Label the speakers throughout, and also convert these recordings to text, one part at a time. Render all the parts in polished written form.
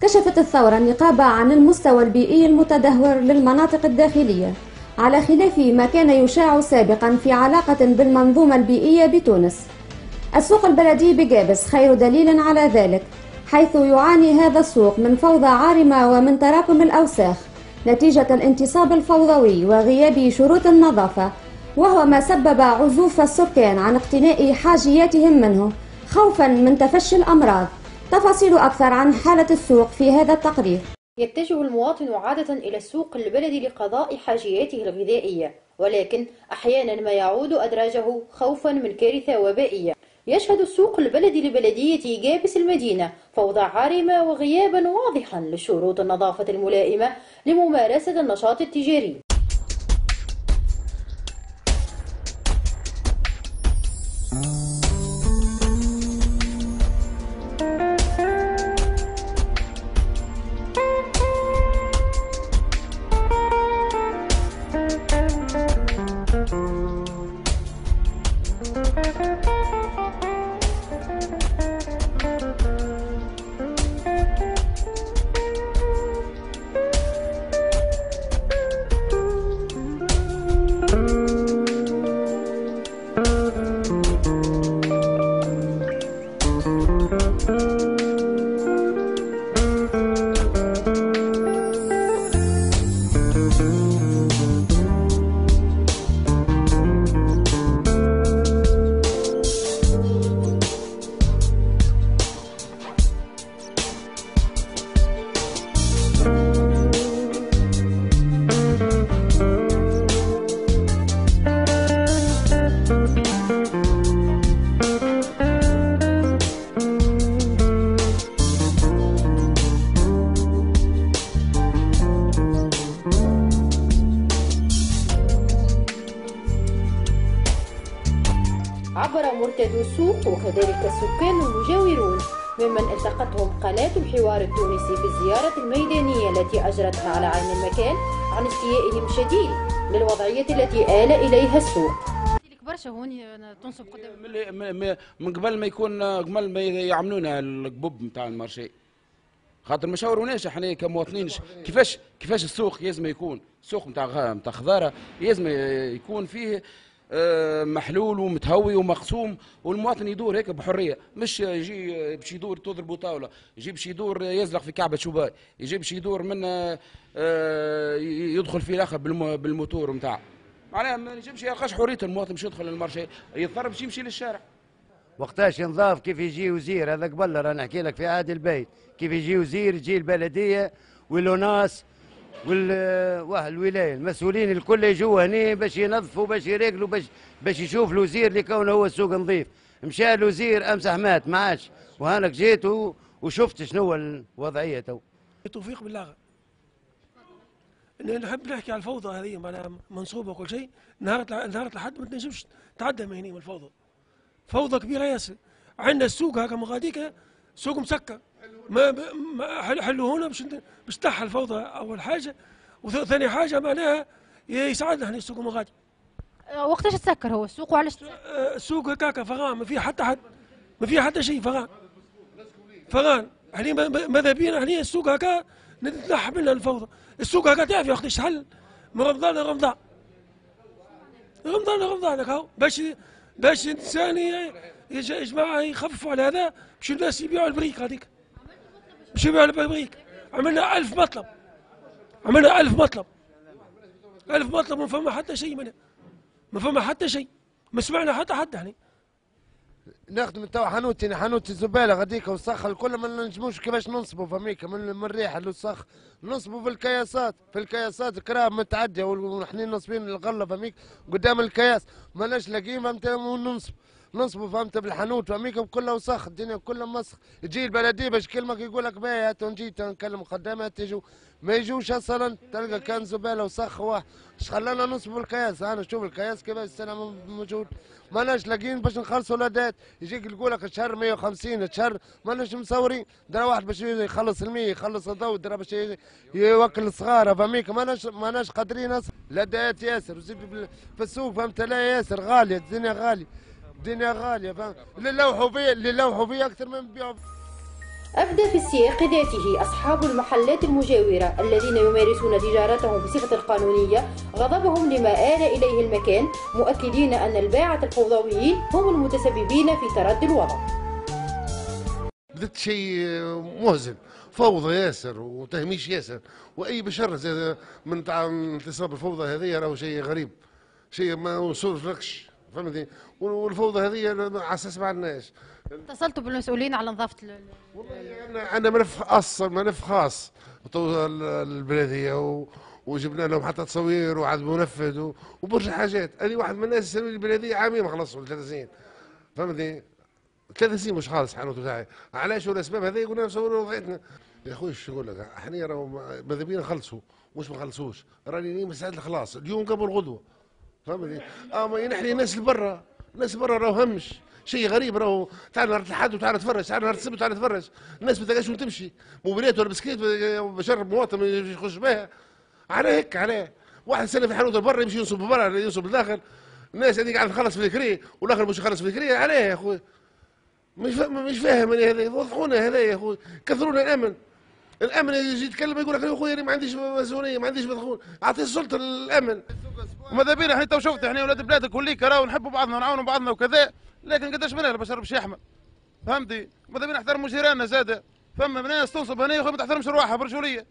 Speaker 1: كشفت الثورة النقابة عن المستوى البيئي المتدهور للمناطق الداخلية، على خلاف ما كان يشاع سابقا في علاقة بالمنظومة البيئية بتونس. السوق البلدي بجابس خير دليل على ذلك، حيث يعاني هذا السوق من فوضى عارمة ومن تراكم الأوساخ نتيجة الانتصاب الفوضوي وغياب شروط النظافة، وهو ما سبب عزوف السكان عن اقتناء حاجياتهم منه خوفا من تفشي الأمراض. تفاصيل أكثر عن حالة السوق في هذا التقرير.
Speaker 2: يتجه المواطن عادة إلى السوق البلدي لقضاء حاجياته الغذائية، ولكن أحيانا ما يعود أدراجه خوفا من كارثة وبائية. يشهد السوق البلدي لبلدية جابس المدينة فوضى عارمة وغيابا واضحا لشروط النظافة الملائمة لممارسة النشاط التجاري. عبر مرتدو السوق وكذلك السكان المجاورون ممن التقتهم قناة الحوار التونسي في الزيارة الميدانية التي أجرتها على عين المكان عن استيائهم شديد للوضعية التي آل إليها السوق.
Speaker 3: برشا هون تنصب قدام
Speaker 4: من قبل ما يعملونا القبوب نتاع المارشي، خاطر ما شاوروناش احنا كمواطنين كيفاش السوق لازم يكون. السوق نتاع خضاره لازم يكون فيه محلول ومتهوي ومقسوم، والمواطن يدور هيك بحريه، مش يجي باش يدور تضربوا طاوله، يجي باش يدور يزلق في كعبه شباك، يجي باش يدور من يدخل في الاخر بالموتور نتاعه. معناها ما يجيبش يلقاش حريه المواطن باش يدخل للمارشي، يضطر باش يمشي للشارع.
Speaker 5: وقتاش ينضاف كيف يجي وزير، هذا قبل راه نحكي لك في عهد البيت، كيف يجي وزير يجي البلديه والوناس والولايه المسؤولين الكل يجوا هنا باش ينظفوا باش يراقلوا باش يشوف الوزير اللي كونه هو السوق نظيف. مشى الوزير امسح مات ما عادش، وهانك جيت وشفت شنو الوضعيه تو.
Speaker 6: توفيق بالله. نحب نحكي على الفوضى هذه معناها منصوبه وكل شيء، نهار لحد ما تنجمش تعدى من هنا من الفوضى. فوضى كبيره ياسر. عندنا السوق هكا مغاديك سوق مسكر. ما حلوا هنا باش تنحى الفوضى اول حاجه، وثاني حاجه معناها يساعدنا احنا السوق المغادي.
Speaker 3: وقتاش تسكر هو السوق وعلاش؟
Speaker 6: السوق هكاكا فغان، ما فيه حتى حد، ما فيه حتى شيء، فغان. احنا ماذا بينا احنا السوق هكا نتنحى منها الفوضى. السوق هكا تعرف يا اختي ايش حل؟ من رمضان لرمضان. رمضان هكا باش الانسان يا جماعه يخففوا على هذا، باش الناس يبيعوا البريك هذيك. باش يبيعوا البريك. عملنا 1000 مطلب. 1000 مطلب ما فما حتى شيء منها. ما فما حتى شيء. ما سمعنا حتى حد احنا.
Speaker 5: نخدم توا حانوت الزباله غاديك والصخ الكل ما نجموش كيفاش ننصبوا فميك من الريحه الوسخ، نصبوا في الكياسات الكراب متعديه ونحن نصبين الغله فميك قدام الكياس ماناش لاقيين فهمت نصبوا فهمت بالحانوت فميك كلها وسخ، الدنيا كلها مسخ. تجي البلديه باش كلمك يقول لك باهي نجي نكلم خدامات يجوا ما يجوش اصلا، تلقى كان زباله وسخ واحد. اش خلانا نصبوا الكياس؟ انا شوف الكياس كيفاش السنه موجود، ماناش لاقيين باش نخلصوا الاداه. يجيك يقول لك الشهر 150 الشهر ماناش مصورين، درا واحد باش يخلص المية يخلص الضوء، درا باش يوكل الصغار فميك ماناش قادرين. الاداءات ياسر وزيد في السوق فهمت لا ياسر غاليه، الدنيا غاليه فهمت. اللي لوحوا فيه اكثر من بيعوا.
Speaker 2: أبدى في السياق ذاته أصحاب المحلات المجاورة الذين يمارسون تجارتهم بصفة القانونية غضبهم لما آل إليه المكان، مؤكدين أن الباعة الفوضويين هم المتسببين في تردي الوضع.
Speaker 5: بدت شيء محزن، فوضى ياسر وتهميش ياسر، واي بشر زاد من تاع انتصاب الفوضى هذه راهو شيء غريب، شيء ما وصلش فهمتني. والفوضى هذه على اساس ما عندناش.
Speaker 3: اتصلتوا بالمسؤولين على نظافه
Speaker 5: والله عندنا ملف خاص البلديه وجبنا لهم حتى تصوير وعاد منفذ وبرشا حاجات. انا واحد من الناس يسوي البلديه عامين ما خلصوا 3 سنين فهمتني. 3 سنين مش خالص حانوت تاعي. علاش والاسباب هذه قلنا نصوروا وضعيتنا. يا خويا شو نقول لك، احنا راهو ماذا بينا نخلصوا مش ما نخلصوش، راني مستعد للخلاص اليوم قبل غدوه فهمتني. اما نحن الناس اللي برا، الناس برا راهو همش شيء غريب. راهو تعال نهار الأحد وتعال نتفرج، تعال نهار السبت وتعال نتفرج. الناس ما تلقاش وين تمشي، موبيلات ولا بسكيت بشر مواطن يخش بها. على هيك علاه واحد سنه في حانوت برا يمشي ينصب برا ينصب للداخل. الناس هذيك قاعد تخلص في الكري والاخر مش يخلص في الكري. علاه يا خويا مش فاهم انا هذا. وضحونا هذا يا خويا، كثرونا الامن يجي يتكلم يقول لك يا خويا انا ما عنديش مسؤوليه ما عنديش مدخول، اعطي السلطه للامن.
Speaker 7: وماذا بينا احنا تو شفت احنا ولاد بلادك كليك راهو نحبوا بعضنا ونعاونوا بعضنا وكذا، لكن قداش منا البشر باش يحمل فهمتي. ماذا بينا نحترموا جيراننا زاده، فما من ناس تنصب هنا ما تحترمش رواحها برجوليه.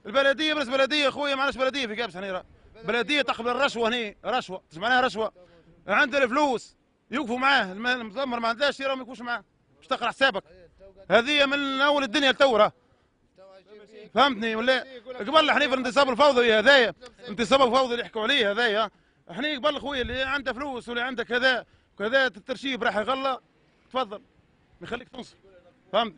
Speaker 7: البلديه بس بلديه خويا ما عندناش بلديه في كابس هنا. بلديه تقبل الرشوه هنا، رشوه ايش معناها رشوه؟ عنده الفلوس يوقفوا معاه، المزمر ما عندهاش راهم يكونش معاه باش تقرا حسابك. هذه من اول الدنيا لتو فهمتني ولا؟ قبل حنيف الانتصاب الفوضوي هذايا، انتصاب الفوضوي اللي يحكوا عليه هذايا، احنا قبل خويا اللي عنده فلوس واللي عنده كذا وكذا الترشيب راح يغلى تفضل ما يخليك تنصب فهمت.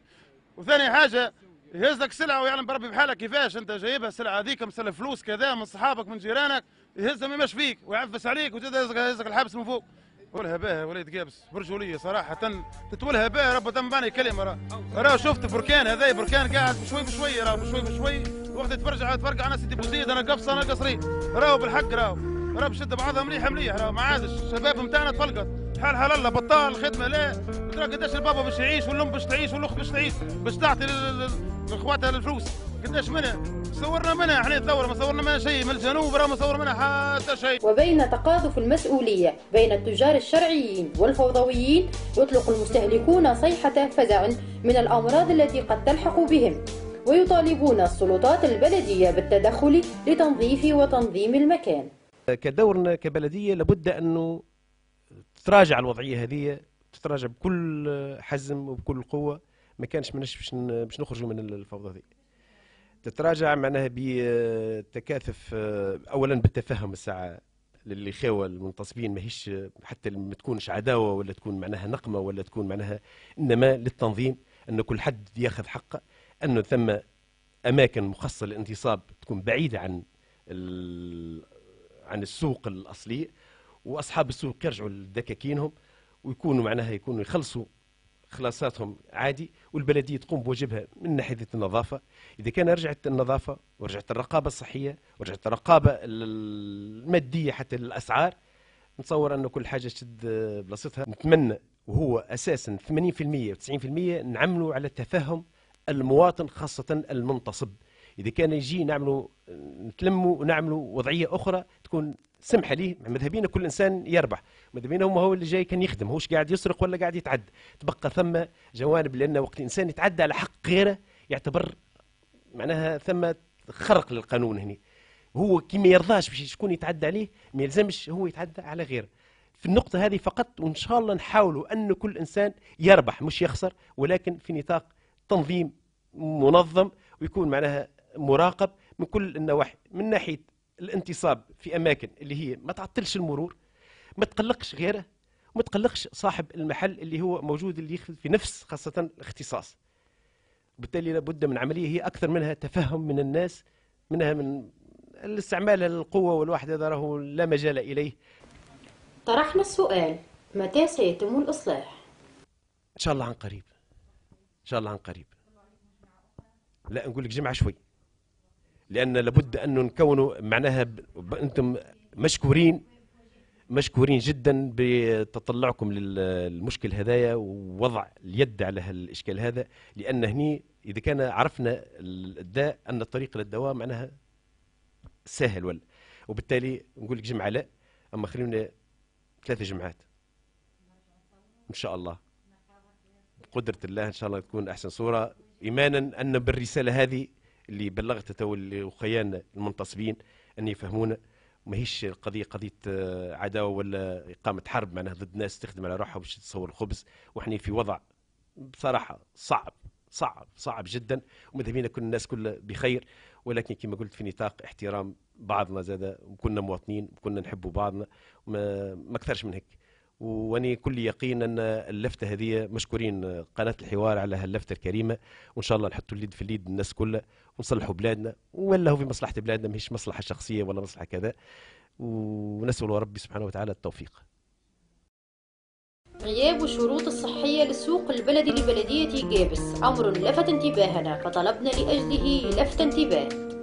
Speaker 7: وثاني حاجه يهز لك سلعه ويعلم بربي بحالك كيفاش انت جايبها السلعه هذيك مسلف فلوس كذا من صحابك من جيرانك، يهزها ما يمش فيك ويعفس عليك ويهزك الحبس من فوق. ولها باها وليد قابس برجوليه صراحه تتولها باها رب تنباني كلمه. راه شفت بركان هذا بركان قاعد بشوي بشوي راه بشوي وقت تفرقع انا سيدي بوزيد انا قفص انا قصري راهو بالحق راهو بشد بعضها مليح راهو ما عادش الشباب نتاعنا تفلقط حال الله بطال خدمه لا ترى قداش البابا باش يعيش والام باش تعيش والاخت باش تعيش باش تعطي لاخواتها الفلوس قداش منها صورنا منها احنا الثوره ما صورنا منها شيء من الجنوب راه ما صور منها حتى شيء.
Speaker 2: وبين تقاذف المسؤوليه بين التجار الشرعيين والفوضويين يطلق المستهلكون صيحه فزع من الامراض التي قد تلحق بهم، ويطالبون السلطات البلديه بالتدخل لتنظيف وتنظيم المكان.
Speaker 8: كدورنا كبلديه لابد انه تتراجع الوضعيه هذه، تتراجع بكل حزم وبكل قوه. ما كانش باش نخرجوا من الفوضى هذه. تتراجع معناها بتكاثف اولا بالتفهم الساعه للي خاوى المنتصبين، ماهيش حتى ما تكونش عداوه ولا تكون معناها نقمه ولا تكون معناها، انما للتنظيم ان كل حد ياخذ حقه، انه ثم اماكن مخصصه للانتصاب تكون بعيده عن السوق الاصلي، واصحاب السوق يرجعوا لدكاكينهم ويكونوا معناها يخلصوا خلاصاتهم عادي، والبلديه تقوم بواجبها من ناحيه النظافه. اذا كان رجعت النظافه ورجعت الرقابه الصحيه ورجعت الرقابه الماديه حتى للاسعار، نتصور ان كل حاجه تشد بلاصتها. نتمنى وهو اساسا 80% و 90% نعملوا على تفهم المواطن خاصه المنتصب. اذا كان يجي نتلموا ونعملوا وضعيه اخرى تكون سمحه ليه. ماذا بينا كل انسان يربح، ماذا بينا هو اللي جاي كان يخدم، هوش قاعد يسرق ولا قاعد يتعدى. تبقى ثم جوانب، لان وقت الانسان يتعدى على حق غيره يعتبر معناها ثم خرق للقانون. هنا هو كي ما يرضاش باش شكون يتعدى عليه ما يلزمش هو يتعدى على غيره. في النقطه هذه فقط، وان شاء الله نحاولوا ان كل انسان يربح مش يخسر، ولكن في نطاق تنظيم منظم ويكون معناها مراقب من كل النواحي، من ناحيه الانتصاب في اماكن اللي هي ما تعطلش المرور، ما تقلقش غيره، وما تقلقش صاحب المحل اللي هو موجود اللي يخدم في نفس خاصه الاختصاص. بالتالي لابد من عمليه هي اكثر منها تفهم من الناس، منها من الاستعمال القوه والواحد هذا راهو لا مجال اليه.
Speaker 2: طرحنا السؤال: متى سيتم الاصلاح؟
Speaker 8: ان شاء الله عن قريب، ان شاء الله عن قريب. لا نقول لك جمعه شوي، لان لابد انه نكونوا معناها انتم مشكورين مشكورين جدا بتطلعكم للمشكل هذايا ووضع اليد على الاشكال هذا، لان هني اذا كان عرفنا الداء ان الطريق للدواء معناها سهل، ولا وبالتالي نقول لك جمعه لا، اما خلينا 3 جمعات ان شاء الله بقدره الله، ان شاء الله تكون احسن صوره، ايمانا ان بالرساله هذه اللي بلغتها تو الاخوان المنتصبين ان يفهمونا، ماهيش قضيه عداوه ولا اقامه حرب معناها ضد ناس تخدم على روحها باش تصور الخبز، وإحنا في وضع بصراحه صعب جدا، وماذا بينا كل الناس كلها بخير، ولكن كما قلت في نطاق احترام بعضنا زاد، وكنا مواطنين وكنا نحبوا بعضنا، ما اكثرش من هيك. واني كل يقين ان اللفته هذه مشكورين قناه الحوار على هاللفته الكريمه، وان شاء الله نحطوا اليد في اليد الناس كلها ونصلحوا بلادنا، ولا هو في مصلحه بلادنا ماهيش مصلحه شخصيه ولا مصلحه كذا، ونسال ربي سبحانه وتعالى التوفيق.
Speaker 2: غياب الشروط الصحية للسوق البلدي لبلدية جابس أمر لفت انتباهنا، فطلبنا لأجله لفت انتباه.